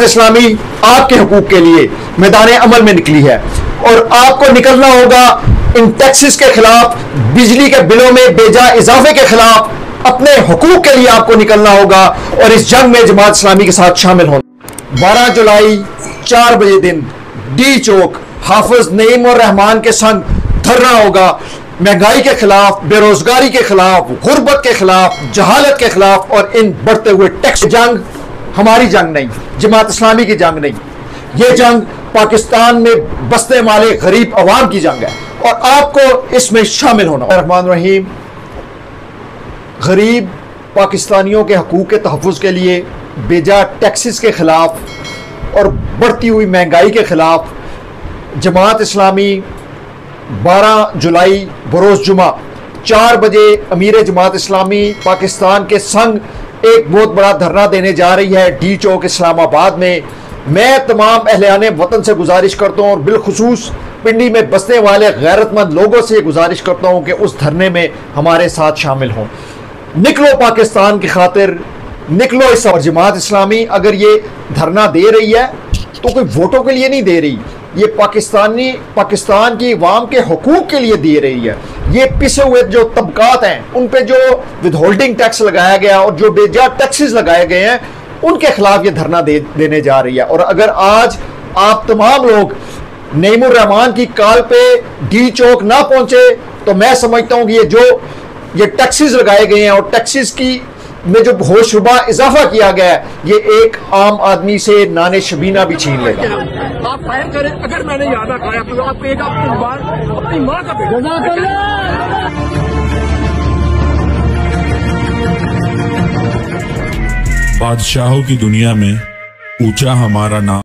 इस्लामी आपके हुकूक के लिए मैदान अमल में निकली है और आपको निकलना होगा इन टैक्सेस के खिलाफ, बिजली के बिलों में बेजा इजाफे के खिलाफ, अपने हुकूक के लिए आपको निकलना होगा और इस जंग में जमात इस्लामी के साथ शामिल होना। 12 जुलाई 4 बजे दिन डी चौक हाफिज नईम और रहमान के संग धरना होगा। महंगाई के खिलाफ, बेरोजगारी के खिलाफ, गुर्बत के खिलाफ, जहालत के खिलाफ और इन बढ़ते हुए टैक्स। जंग हमारी जंग नहीं, जमात इस्लामी की जंग नहीं, ये जंग पाकिस्तान में बसने वाले गरीब अवाम की जंग है और आपको इसमें शामिल होना। रहमान रहीम, गरीब पाकिस्तानियों के हकूक़ के तहफ़्फ़ुज़ के लिए, बेजा टैक्सेस के खिलाफ और बढ़ती हुई महंगाई के खिलाफ जमात इस्लामी 12 जुलाई बरोज़ जुमा 4 बजे अमीर जमात इस्लामी पाकिस्तान के संग एक बहुत बड़ा धरना देने जा रही है डी चौक इस्लामाबाद में। मैं तमाम अहले वतन से गुजारिश करता हूँ और बिलखुसूस पिंडी में बसने वाले गैरतमंद लोगों से गुजारिश करता हूँ कि उस धरने में हमारे साथ शामिल हों। निकलो पाकिस्तान की खातिर, निकलो इस। और जमात इस्लामी अगर ये धरना दे रही है तो कोई वोटों के लिए नहीं दे रही, ये पाकिस्तान की अवाम के हुकूक के लिए दे रही है। ये पिसे हुए जो तबकात हैं उन पे जो विदहोल्डिंग टैक्स लगाया गया और जो बेजा टैक्सेस लगाए गए हैं उनके खिलाफ ये धरना देने जा रही है। और अगर आज आप तमाम लोग नईमुर रहमान की कॉल पे डी चौक ना पहुंचे तो मैं समझता हूं कि ये टैक्सेस लगाए गए हैं और टैक्सेस की में जो होशरुबा इजाफा किया गया है, ये एक आम आदमी से नाने शबीना भी छीन लेगा। आप फायर करें, अगर मैंने यादा खाया तो आप एक अपनी माँ का बादशाहों की दुनिया में ऊंचा हमारा नाम।